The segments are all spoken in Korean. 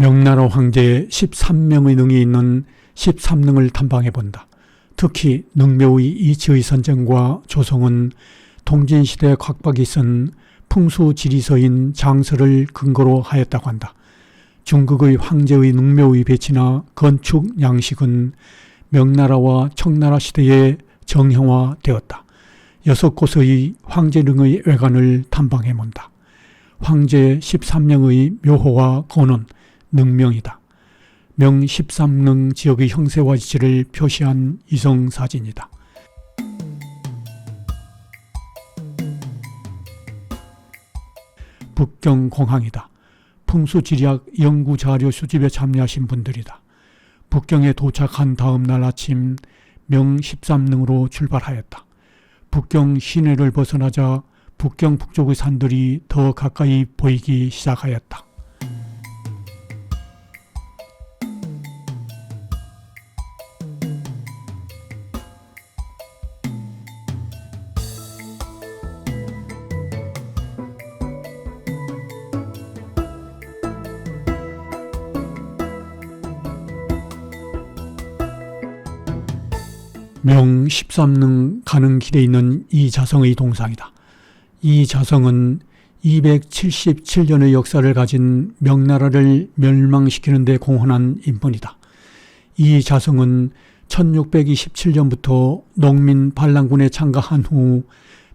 명나라 황제 13명의 능이 있는 13능을 탐방해본다. 특히 능묘의 이치의 선정과 조성은 통진시대 곽박이 쓴 풍수지리서인 장서를 근거로 하였다고 한다. 중국의 황제의 능묘의 배치나 건축 양식은 명나라와 청나라 시대에 정형화되었다. 6곳의 황제릉의 외관을 탐방해본다. 황제 13명의 묘호와 건원, 능명이다. 명 13능 지역의 형세와 지치를 표시한 이성사진이다. 북경공항이다. 풍수지리학 연구자료 수집에 참여하신 분들이다. 북경에 도착한 다음 날 아침 명 13능으로 출발하였다. 북경 시내를 벗어나자 북경 북쪽의 산들이 더 가까이 보이기 시작하였다. 명 13능 가는 길에 있는 이자성의 동상이다. 이 자성은 277년의 역사를 가진 명나라를 멸망시키는 데 공헌한 인물이다. 이 자성은 1627년부터 농민 반란군에 참가한 후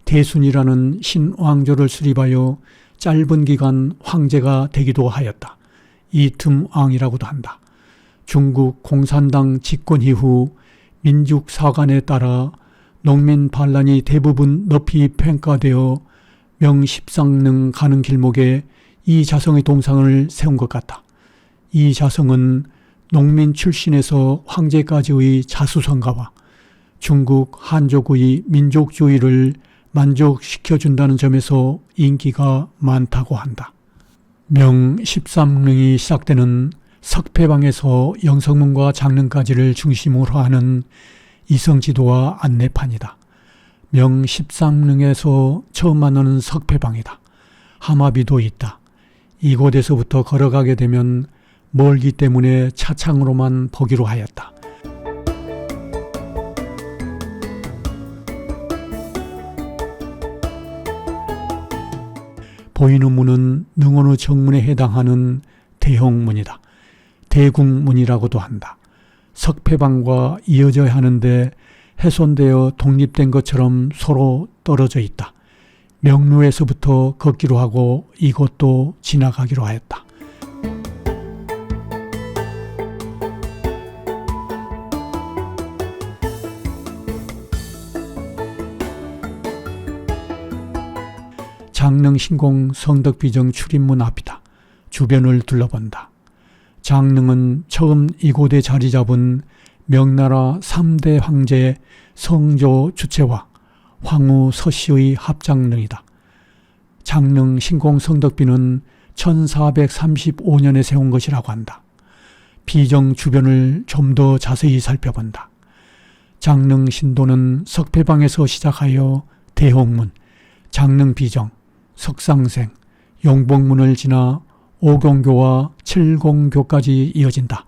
대순이라는 신왕조를 수립하여 짧은 기간 황제가 되기도 하였다. 이틈왕이라고도 한다. 중국 공산당 집권 이후 민족사관에 따라 농민 반란이 대부분 높이 평가되어 명 13능 가는 길목에 이 자성의 동상을 세운 것 같다. 이 자성은 농민 출신에서 황제까지의 자수성가와 중국 한족의 민족주의를 만족시켜준다는 점에서 인기가 많다고 한다. 명 13능이 시작되는 석패방에서 영성문과 장릉까지를 중심으로 하는 이성지도와 안내판이다. 명 13능에서 처음 만나는 석패방이다. 하마비도 있다. 이곳에서부터 걸어가게 되면 멀기 때문에 차창으로만 보기로 하였다. 보이는 문은 능원의 정문에 해당하는 대형문이다. 대궁문이라고도 한다. 석패방과 이어져야 하는데 훼손되어 독립된 것처럼 서로 떨어져 있다. 명루에서부터 걷기로 하고 이곳도 지나가기로 하였다. 장릉 신공 성덕비정 출입문 앞이다. 주변을 둘러본다. 장릉은 처음 이곳에 자리 잡은 명나라 3대 황제 성조 주체와 황후 서씨의 합장릉이다. 장릉 신공 성덕비는 1435년에 세운 것이라고 한다. 비정 주변을 좀 더 자세히 살펴본다. 장릉 신도는 석패방에서 시작하여 대홍문, 장릉 비정, 석상생, 용복문을 지나 오공교와 칠공교까지 이어진다.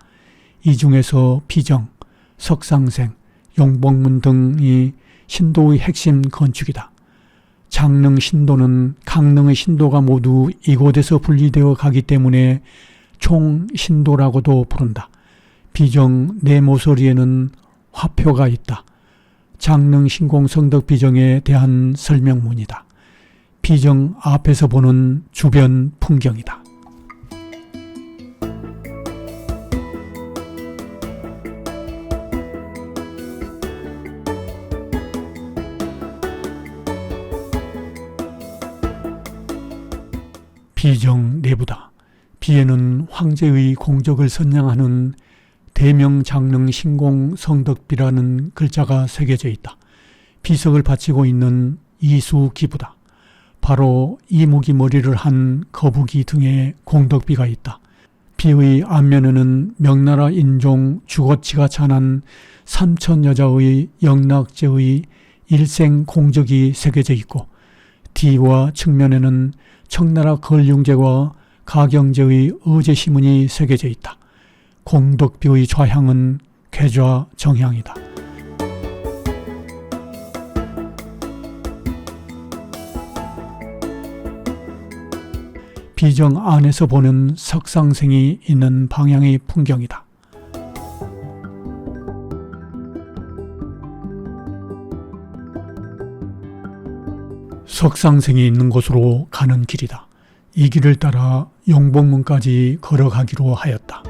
이 중에서 비정, 석상생, 용복문 등이 신도의 핵심 건축이다. 장릉 신도는 강릉의 신도가 모두 이곳에서 분리되어 가기 때문에 총신도라고도 부른다. 비정 네모서리에는 화표가 있다. 장릉 신공 성덕 비정에 대한 설명문이다. 비정 앞에서 보는 주변 풍경이다. 비정 내부다. 비에는 황제의 공적을 선양하는 대명 장릉 신공 성덕비라는 글자가 새겨져 있다. 비석을 바치고 있는 이수 기부다. 바로 이무기 머리를 한 거북이 등에 공덕비가 있다. 비의 앞면에는 명나라 인종 주거치가 찬한 삼천여자의 영락제의 일생 공적이 새겨져 있고 뒤와 측면에는 청나라 걸륭제와 가경제의 어제시문이 새겨져 있다. 공덕비의 좌향은 괴좌 정향이다. 비정 안에서 보는 석상생이 있는 방향의 풍경이다. 석상생이 있는 곳으로 가는 길이다. 이 길을 따라 용복문까지 걸어가기로 하였다.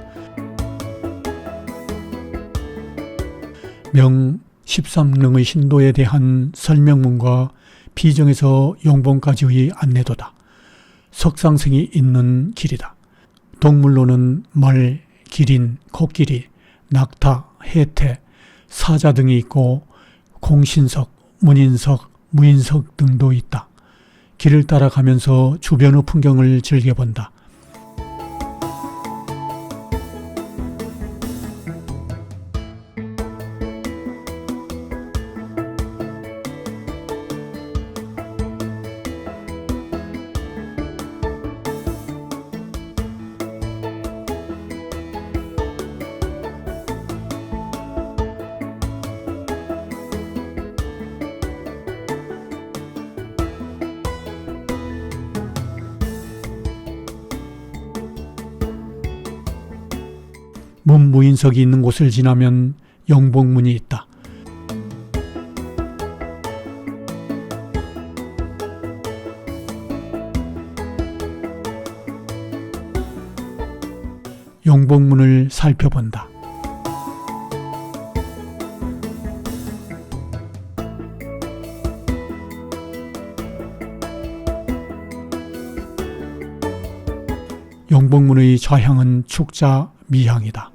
명 13릉의 신도에 대한 설명문과 비정에서 용복까지의 안내도다. 석상생이 있는 길이다. 동물로는 말, 기린, 코끼리, 낙타, 해태, 사자 등이 있고 공신석, 문인석, 무인석 등도 있다. 길을 따라가면서 주변의 풍경을 즐겨본다. 문무인석이 있는 곳을 지나면 용복문이 있다. 용복문을 살펴본다. 용복문의 좌향은 축자 미향이다.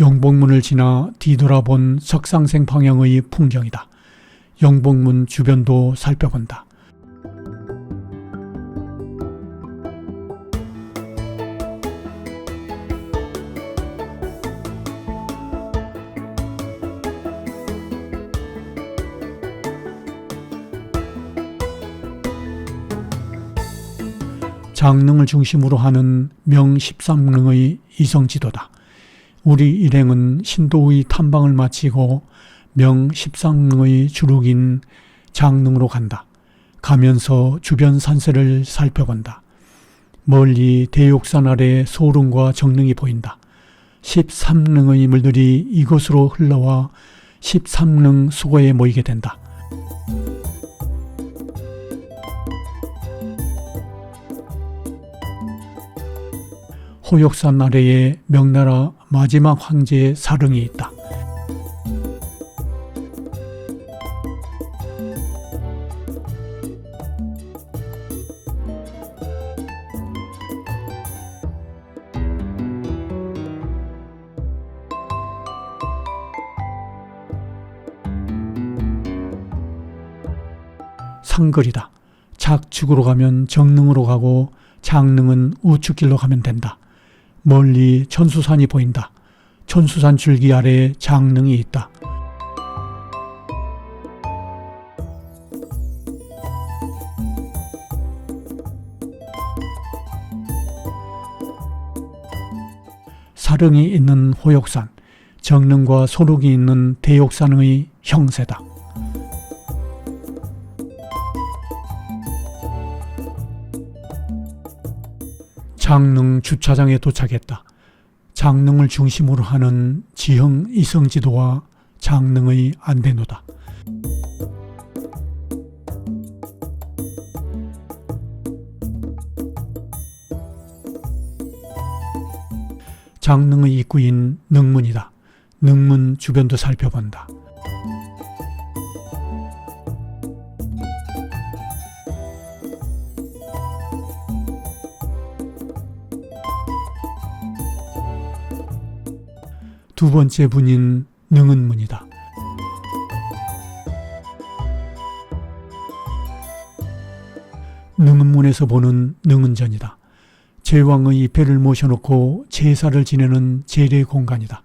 용복문을 지나 뒤돌아본 석상생 방향의 풍경이다. 용복문 주변도 살펴본다. 장릉을 중심으로 하는 명 13릉의 이성지도다. 우리 일행은 신도의 탐방을 마치고 명 13릉의 주룩인 장릉으로 간다. 가면서 주변 산세를 살펴본다. 멀리 대욕산 아래 소릉과 정릉이 보인다. 13릉의 물들이 이곳으로 흘러와 13릉 수고에 모이게 된다. 호욕산 아래에 명나라 마지막 황제의 사릉이 있다. 상거리다. 작축으로 가면 정릉으로 가고 장릉은 우측길로 가면 된다. 멀리 천수산이 보인다. 천수산 줄기 아래에 장릉이 있다. 사릉이 있는 호욕산, 정릉과 소록이 있는 대욕산의 형세다. 장릉 주차장에 도착했다. 장릉을 중심으로 하는 지형 이성지도와 장릉의 안대노다. 장릉의 입구인 능문이다. 능문 주변도 살펴본다. 두 번째 문인 능은문이다. 능은문에서 보는 능은전이다. 제왕의 입회를 모셔놓고 제사를 지내는 제례 공간이다.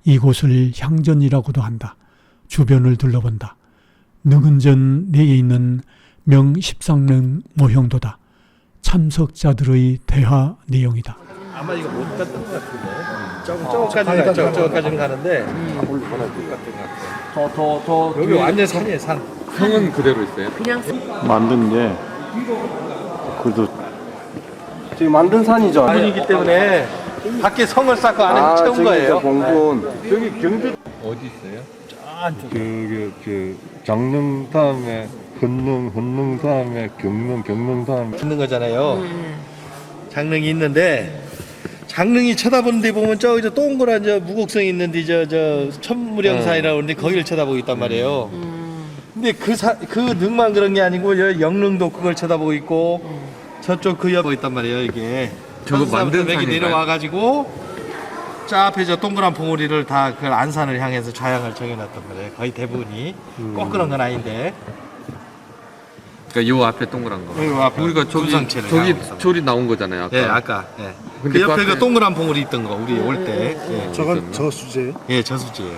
이곳을 향전이라고도 한다. 주변을 둘러본다. 능은전 내에 있는 명십상릉 모형도다. 참석자들의 대화 내용이다. 아마 이거 못 갔던 것 같은데. 저까지는 가는데. 못 갔던 것 같아. 여기 완전 산이에요, 산. 성은 그대로 있어요? 그냥 만든 게 그래도 지금 만든 산이죠. 분이기 때문에 밖에 성을 쌓고 안에 채운 거예요. 봉분 여기 경주 어디 있어요? 그 장릉 다음에 헌릉 다음에 경릉 다음에 있는 거잖아요. 장릉이 있는데 장릉이 쳐다보는 데 보면 저기 저 동그란 저 무곡성이 있는데 저 천무령사이라고 그러는데 거기를 쳐다보고 있단 말이에요. 근데 그 능만 그런 게 아니고 영릉도 그걸 쳐다보고 있고 저쪽 그 옆에 있단 말이에요. 이게 저거 만든 산인가요? 산인가요? 내려와 가지고 저 앞에 저 동그란 봉우리를 다 그 안산을 향해서 좌향을 정해놨단 말이에요. 거의 대부분이 꼭 그런 건 아닌데. 그러니까 요 앞에 동그란 거. 요 앞에 우리가 저기 군상체를 저리 나온 거잖아요. 아까. 예, 아까. 예. 근데 그 옆에 그 그 동그란 봉우리 있던 거 우리 올 때. 예. 저건 저수제예요? 예, 저수지예요.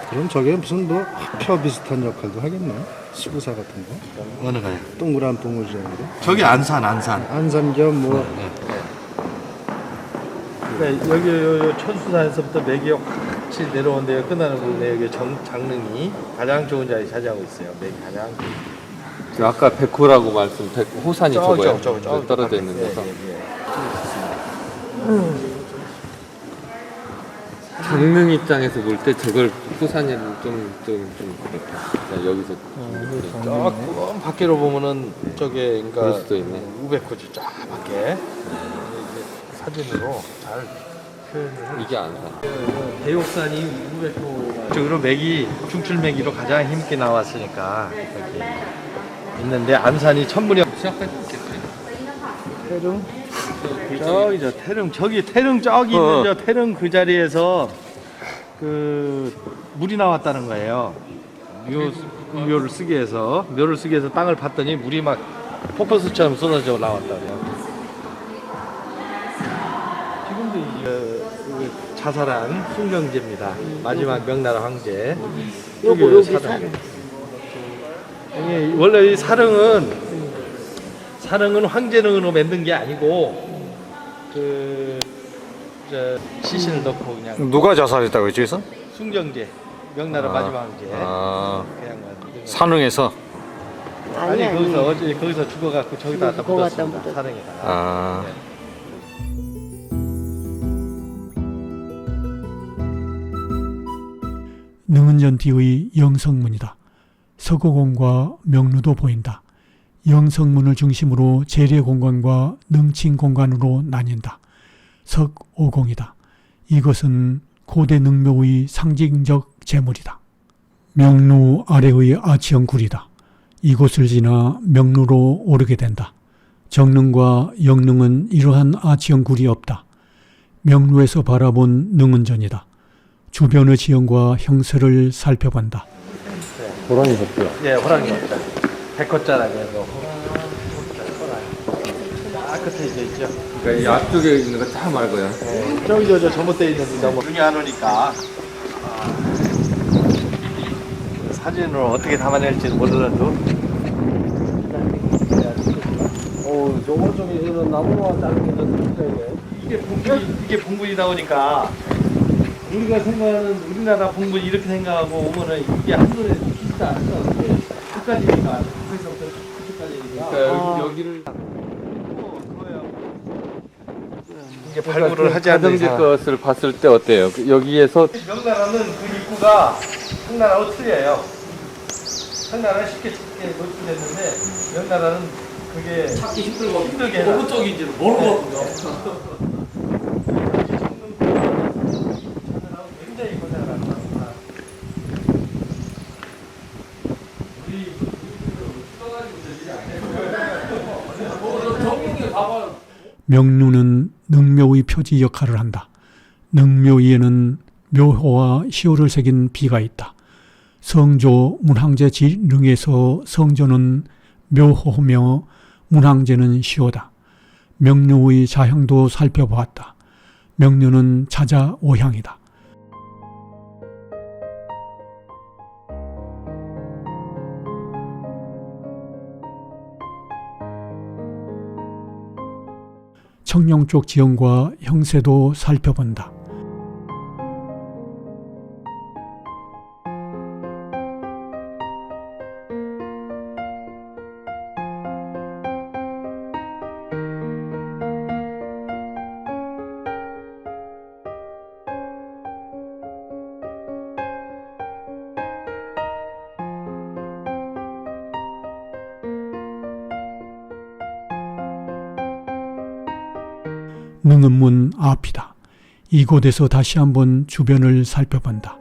그럼 저게 무슨 뭐 표 비슷한 역할도 하겠네요. 시구사 같은 거. 어느 가요? 동그란 봉우리장으로 저기 안산. 안산겸 뭐 그러니까 여기 요 천수산에서부터 맥이 확치 내려온 데가 끝나는 부분에 여기 장릉이 가장 좋은 자리 차지하고 있어요. 맥이 가장 저 아까 백호라고 호산이 저거요. 저거 떨어져 있는 데서. 장릉 입장에서 볼 때 저걸 호산이를 좀 그렇다. 여기서 조금 밖으로 보면은 저게 그럴 그러니까 수도 있네. 우백호지 쫙 밖에 사진으로 잘 표현을 이게 안산. 대옥산이 우백호가 쪽으로 맥이 중출맥이로 가장 힘있게 나왔으니까 여기 있는데 안산이 천문역 태릉 저기 저 태릉 저기 태릉 저기 있는 저 태릉 그 자리에서 그 물이 나왔다는 거예요. 묘를 쓰기 위해서 땅을 팠더니 물이 막 폭포수처럼 쏟아져 나왔다고요. 지금도 이 자살한 순경제입니다. 마지막 명나라 황제. 여기 사릉. 여기 원래 이 사릉은 황제릉으로 만든 게 아니고 시신을 넣고 그냥 누가 자살했다고 했죠? 그래서? 순경제 명나라 마지막 황제. 그냥 산릉에서 아니 거기서 죽어갖고 저기다 갖다 묻었습니다. 사릉에다가. 능은전 뒤의 영성문이다. 서고공과 명루도 보인다. 영성문을 중심으로 재래공간과 능칭공간으로 나뉜다. 석오공이다. 이것은 고대 능묘의 상징적 제물이다. 명루 아래의 아치형 굴이다. 이곳을 지나 명루로 오르게 된다. 정릉과 영릉은 이러한 아치형 굴이 없다. 명루에서 바라본 능은전이다. 주변의 지형과 형세를 살펴본다. 호랑이 섰고요. 예, 호랑이 맞다. 100호짜리에서 호랑이. 끝에 있죠. 그러니까 이 앞쪽에 있는 거 다 말고요. 저기 저 잘못되어 있는데 너무 눈이 안 오니까 사진으로 어떻게 담아낼지는 모르더라도. 저거 좀 이런 나무와 다른 게 좀 이게 봉분이다 보니까 우리가 생각하는 우리나라 봉분 이렇게 생각하고 오면은 이게 한눈에 비슷하지 않죠. 끝까지니까 거기서부터 끝까지니까. 그러니까 여기를 이게 발굴을 하지 않는 가정집 이상 것을 봤을 때 어때요? 여기에서 명나라는 그 입구가 청나라하고 틀려요. 청나라는 쉽게 노출됐는데 명나라는 그게 찾기 힘들게 어느 쪽인지 모르거든요. 굉장히 고생을 명루는 능묘의 표지 역할을 한다. 능묘 위에는 묘호와 시호를 새긴 비가 있다. 성조 문항제 지릉에서 성조는 묘호며 문항제는 시호다. 명루의 자형도 살펴보았다. 명루는 자자 오향이다. 청룡 쪽 지형과 형세도 살펴본다. 능은문 앞이다. 이곳에서 다시 한번 주변을 살펴본다.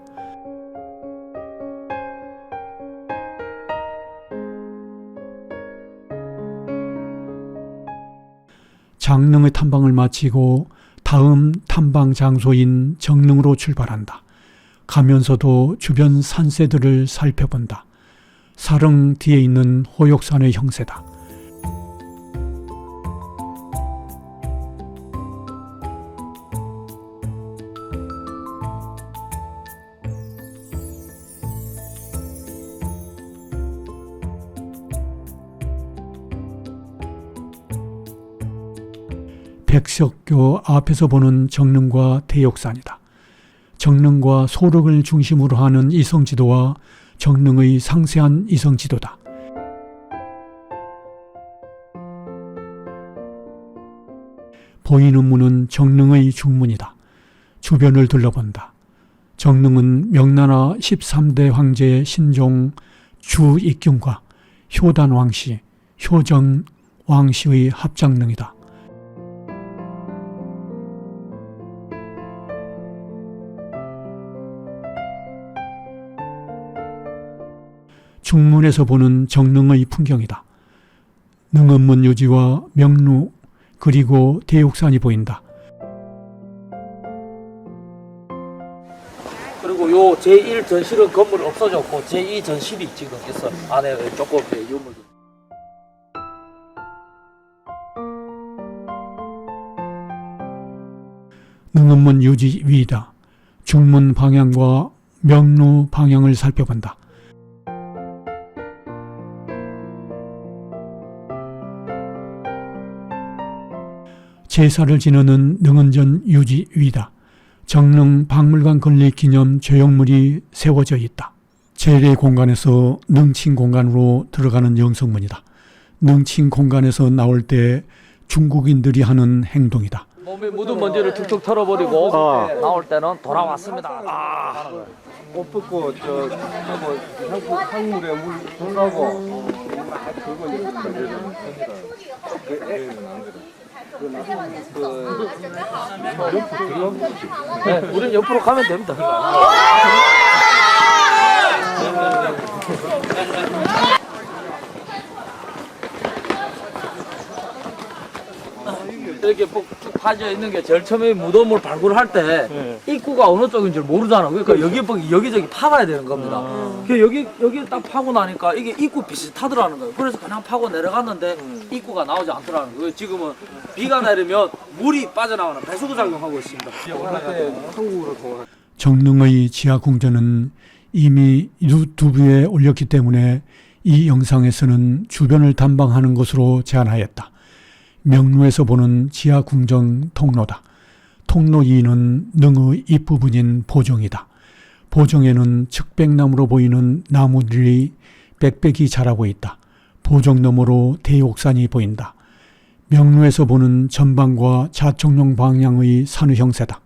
장릉의 탐방을 마치고 다음 탐방 장소인 정릉으로 출발한다. 가면서도 주변 산세들을 살펴본다. 사릉 뒤에 있는 호욕산의 형세다. 백석교 앞에서 보는 정릉과 대욕산이다. 정릉과 소륵을 중심으로 하는 이성지도와 정릉의 상세한 이성지도다. 보이는 문은 정릉의 중문이다. 주변을 둘러본다. 정릉은 명나라 13대 황제 신종 주익균과 효단 왕씨, 효정 왕씨의 합장릉이다. 중문에서 보는 정릉의 풍경이다. 능은문 유지와 명루 그리고 대욕산이 보인다. 그리고 요 제1전실은 건물 없어졌고 제2전실이 지금 있어. 안에 조금 유물. 능은문 유지 위이다. 중문 방향과 명루 방향을 살펴본다. 제사를 지내는 능은전 유지 위다. 정릉 박물관 건립 기념 조형물이 세워져 있다. 제례 공간에서 능칭 공간으로 들어가는 영성문이다. 능칭 공간에서 나올 때 중국인들이 하는 행동이다. 몸에 묻은 먼지를 툭툭 털어버리고 나올 때는 돌아왔습니다. 옷 벗고 향물에 물 돌라고 그거 이렇게 건드리는 네, 우린 옆으로 가면 됩니다. 이렇게 쭉 파져 있는 게 제일 처음에 무덤을 발굴할 때 입구가 어느 쪽인 줄 모르잖아. 그러니까 여기저기 파봐야 되는 겁니다. 여기 딱 파고 나니까 이게 입구 비슷하더라는 거예요. 그래서 그냥 파고 내려갔는데 입구가 나오지 않더라는 거예요. 지금은 비가 내리면 물이 빠져나오는 배수구 작용하고 있습니다. 정릉의 지하 궁전은 이미 유튜브에 올렸기 때문에 이 영상에서는 주변을 탐방하는 것으로 제한하였다. 명루에서 보는 지하 궁전 통로다. 통로 2는 능의 입부분인 보정이다. 보정에는 측백나무로 보이는 나무들이 빽빽이 자라고 있다. 보정 너머로 대욕산이 보인다. 명루에서 보는 전방과 자청룡 방향의 산의 형세다.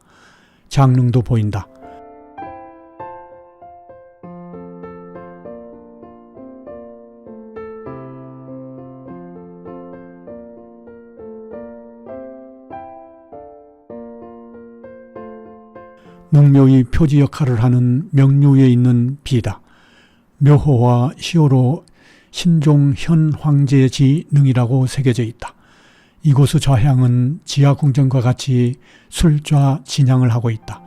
장릉도 보인다. 능묘의 표지 역할을 하는 명류에 있는 비다. 묘호와 시호로 신종 현 황제의 지능이라고 새겨져 있다. 이곳의 좌향은 지하 궁전과 같이 술좌 진양을 하고 있다.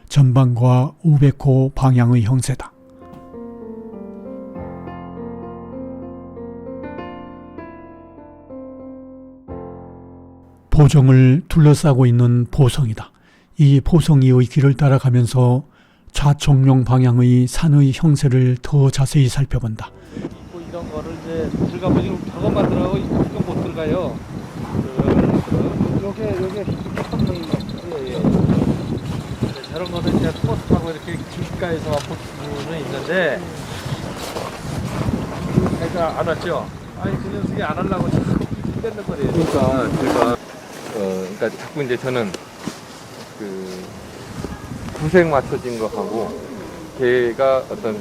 전방과 우백호 방향의 형세다. 보정을 둘러싸고 있는 보성이다. 이 보성이의 길을 따라가면서 좌청룡 방향의 산의 형세를 더 자세히 살펴본다. 뭐 이런 거를 이제 들어가면 지금 저것만 들어가고 이건 못 들어가요. 요게 천명인 것 같아요. 예. 저런 거는 이제 버스 타고 이렇게 길가에서만 볼 수는 있는데 애가 안 왔죠? 아니 그 녀석이 안 하려고 자꾸 뺏는 거래요. 그러니까 제가 그러니까 자꾸 이제 저는 그 구색 맞춰진 거 하고 걔가 어떤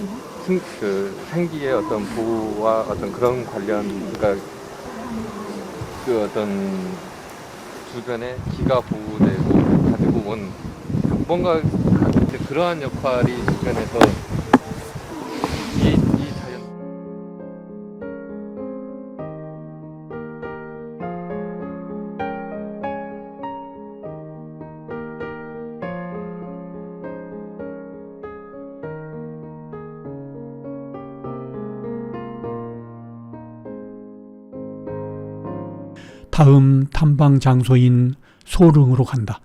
그 생기의 어떤 보호와 어떤 그런 관련 그러니까 그 어떤 주변에 기가 보호되고 가지고 온 뭔가 이제 그러한 역할이 주변에서 이 자연 다음 탐방 장소인 소릉으로 간다.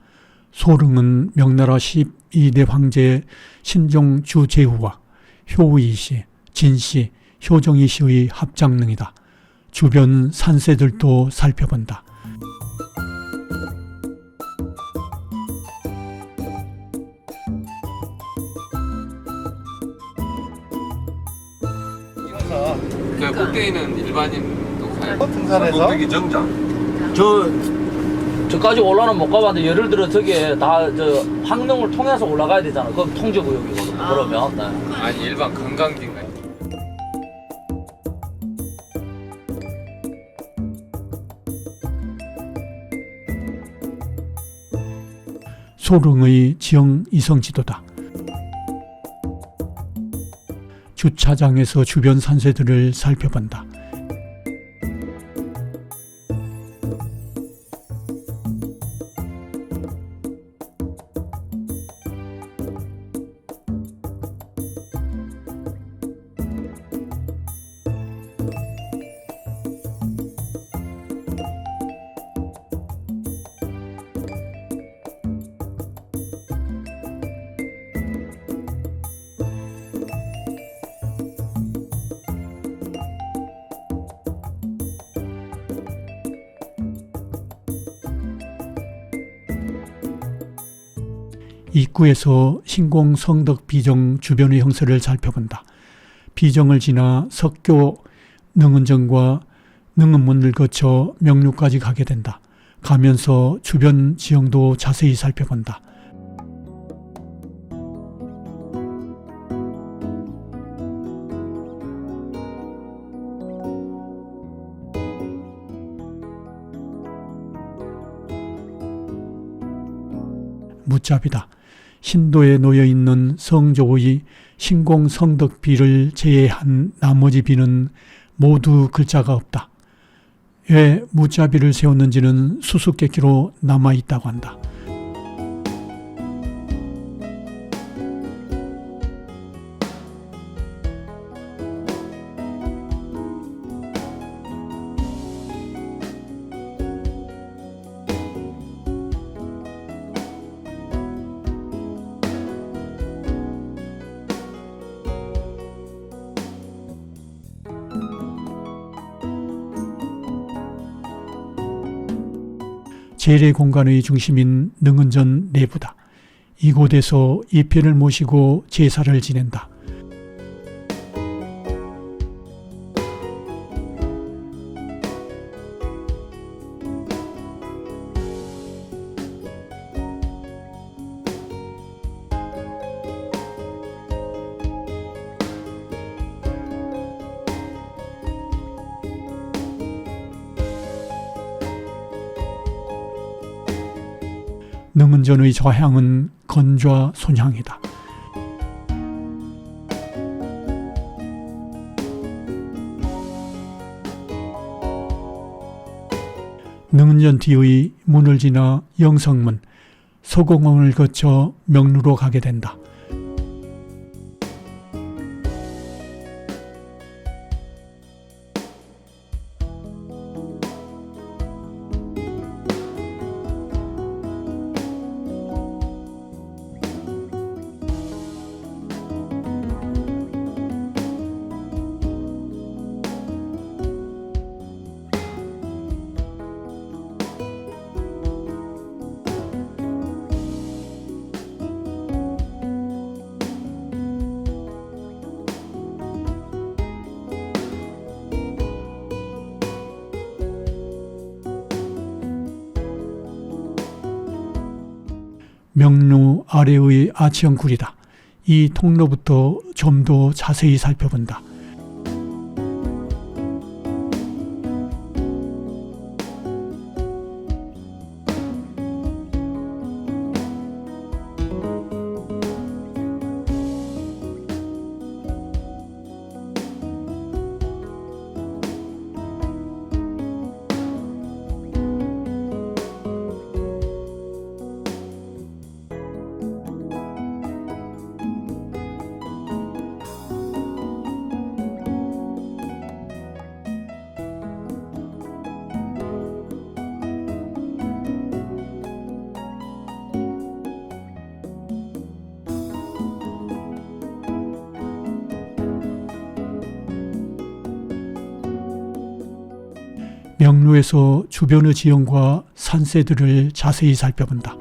소릉은 명나라 12대 황제 신종 주제후와 효의시, 진시, 효정이시의 합장릉이다. 주변 산세들도 살펴본다. 그 꼭대기는 일반인도 가요. 등산해서 저까지 올라는 못 가봤는데 예를 들어 저게 다 저 황릉을 통해서 올라가야 되잖아. 그럼 통제구역이거든. 그러면 네. 아니 일반 관광지인가요? 소릉의 지형 이성 지도다. 주차장에서 주변 산세들을 살펴본다. 입구에서 신공 성덕 비정 주변의 형세를 살펴본다. 비정을 지나 석교 능은정과 능은문을 거쳐 명루까지 가게 된다. 가면서 주변 지형도 자세히 살펴본다. 무잡이다. 신도에 놓여있는 성조의 신공성덕비를 제외한 나머지 비는 모두 글자가 없다. 왜 무자비를 세웠는지는 수수께끼로 남아있다고 한다. 제례 공간의 중심인 능은전 내부다. 이곳에서 이편을 모시고 제사를 지낸다. 능은전의 좌향은 건좌 손향이다. 능은전 뒤의 문을 지나 영성문, 소공원을 거쳐 명루로 가게 된다. 명루 아래의 아치형 구리다. 이 통로부터 좀 더 자세히 살펴본다. 명루에서 주변의 지형과 산세들을 자세히 살펴본다.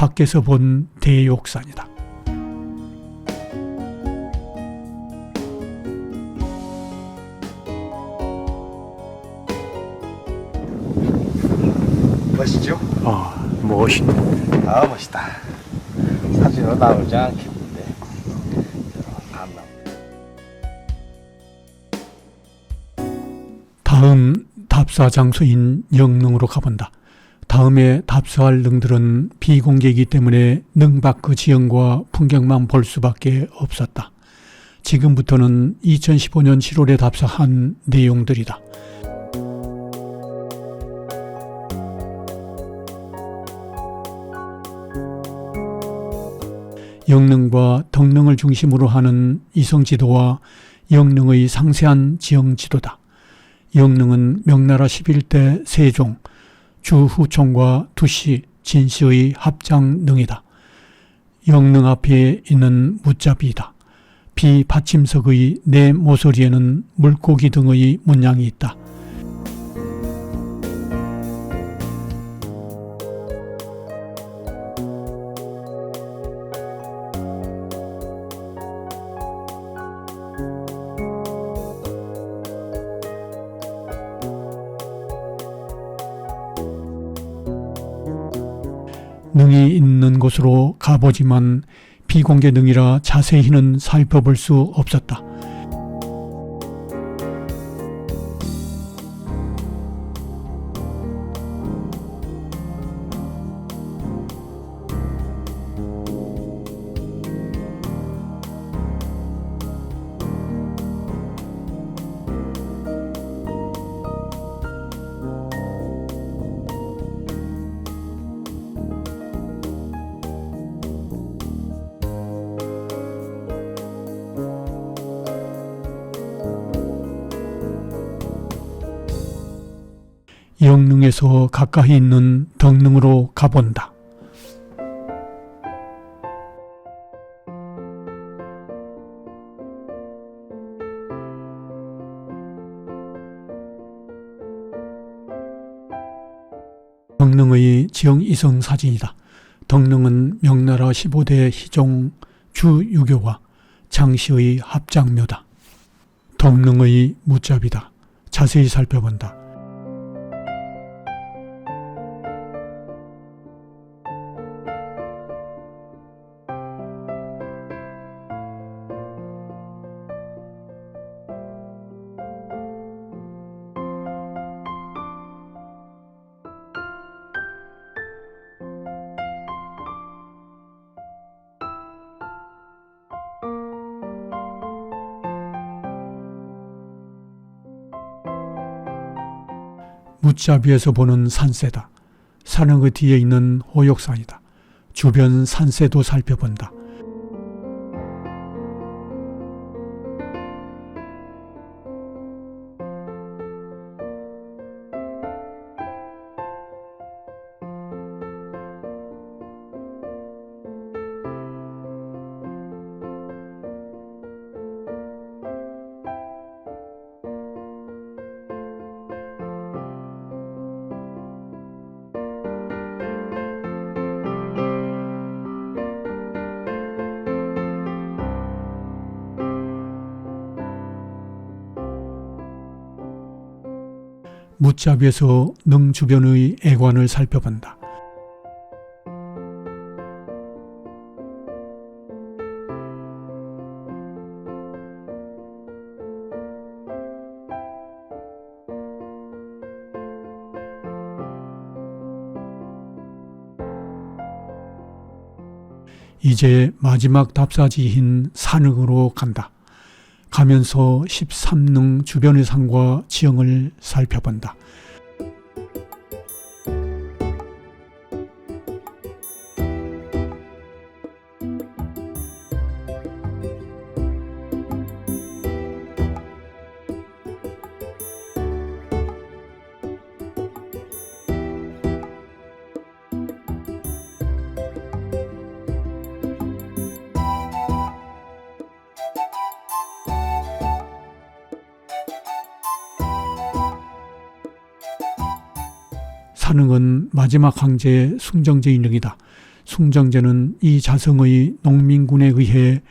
밖에서 본 대욕산이다. 멋있죠? 멋있네. 아, 멋있다. 사진으로 나오지 않겠는데. 안 나오네. 다음 답사 장소인 영릉으로 가본다. 다음에 답사할 능들은 비공개이기 때문에 능 밖의 지형과 풍경만 볼 수밖에 없었다. 지금부터는 2015년 7월에 답사한 내용들이다. 영릉과 덕릉을 중심으로 하는 이성지도와 영릉의 상세한 지형지도다. 영릉은 명나라 11대 세종, 주후총과 두시, 진시의 합장릉이다. 영릉 앞에 있는 무자비이다. 비 받침석의 네 모서리에는 물고기 등의 문양이 있다. 능이 있는 곳으로 가보지만 비공개 능이라 자세히는 살펴볼 수 없었다. 영릉에서 가까이 있는 덕릉으로 가본다. 덕릉의 지형 이성 사진이다. 덕릉은 명나라 15대 희종 주유교와 장씨의 합장묘다. 덕릉의 무잡이다. 자세히 살펴본다. 무자비에서 보는 산세다. 산은 그 뒤에 있는 호역산이다. 주변 산세도 살펴본다. 무자비에서 능 주변의 애관을 살펴본다. 이제 마지막 답사지인 산릉으로 간다. 가면서 13능 주변의 산과 지형을 살펴본다. 산릉은 마지막 황제 숭정제 인릉이다. 숭정제는 이 자성의 농민군에 의해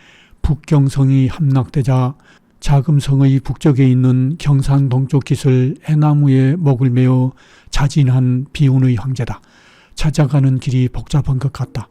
북경성이 함락되자 자금성의 북쪽에 있는 경산 동쪽 깃을 해나무에 목을 메어 자진한 비운의 황제다. 찾아가는 길이 복잡한 것 같다.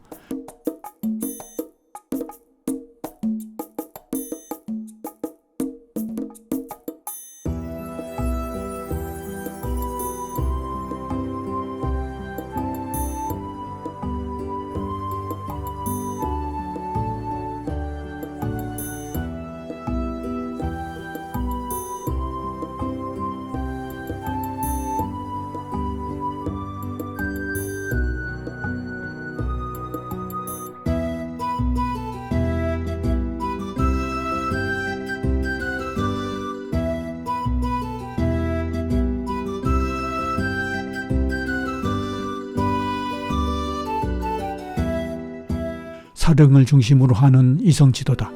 사릉을 중심으로 하는 이성지도다.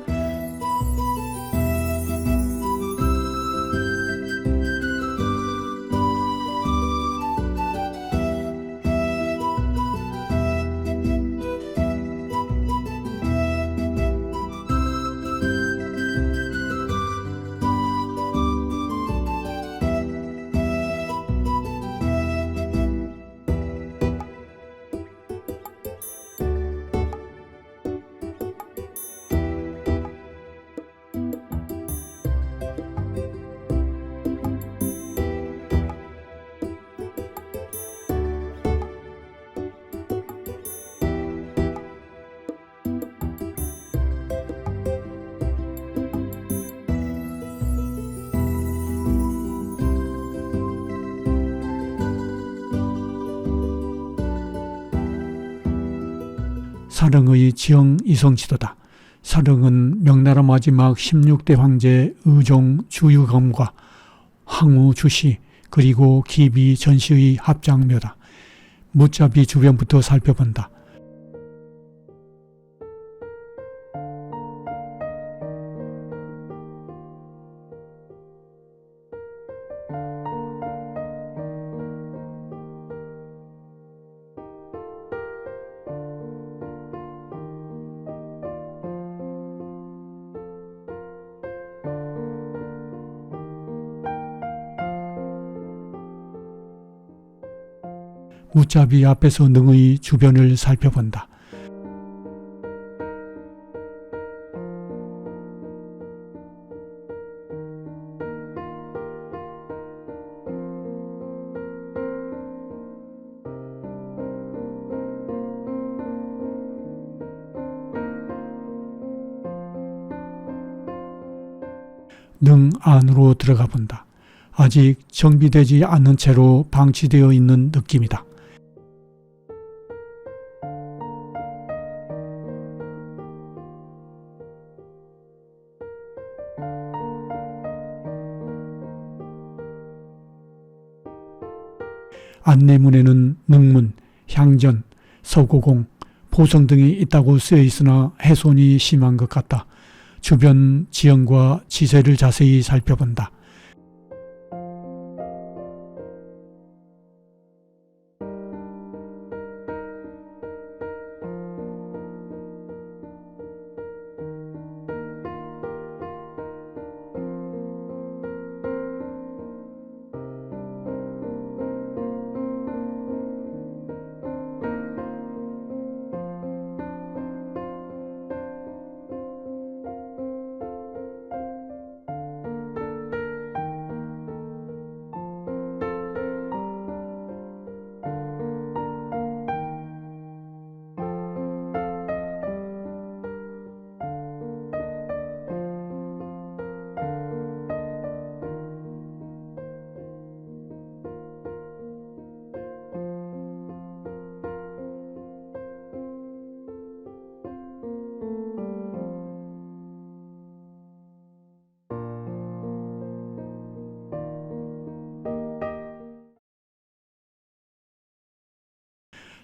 사릉의 지형 이성지도다. 사릉은 명나라 마지막 16대 황제 의종 주유검과 항우 주시 그리고 기비 전시의 합장묘다. 무자비 주변부터 살펴본다. 무자비 앞에서 능의 주변을 살펴본다. 능 안으로 들어가 본다. 아직 정비되지 않은 채로 방치되어 있는 느낌이다. 안내문에는 능문, 향전, 서고공, 보성 등이 있다고 쓰여 있으나 훼손이 심한 것 같다. 주변 지형과 지세를 자세히 살펴본다.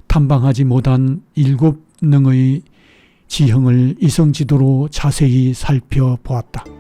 탐방하지 못한 7능의 지형을 이성지도로 자세히 살펴보았다.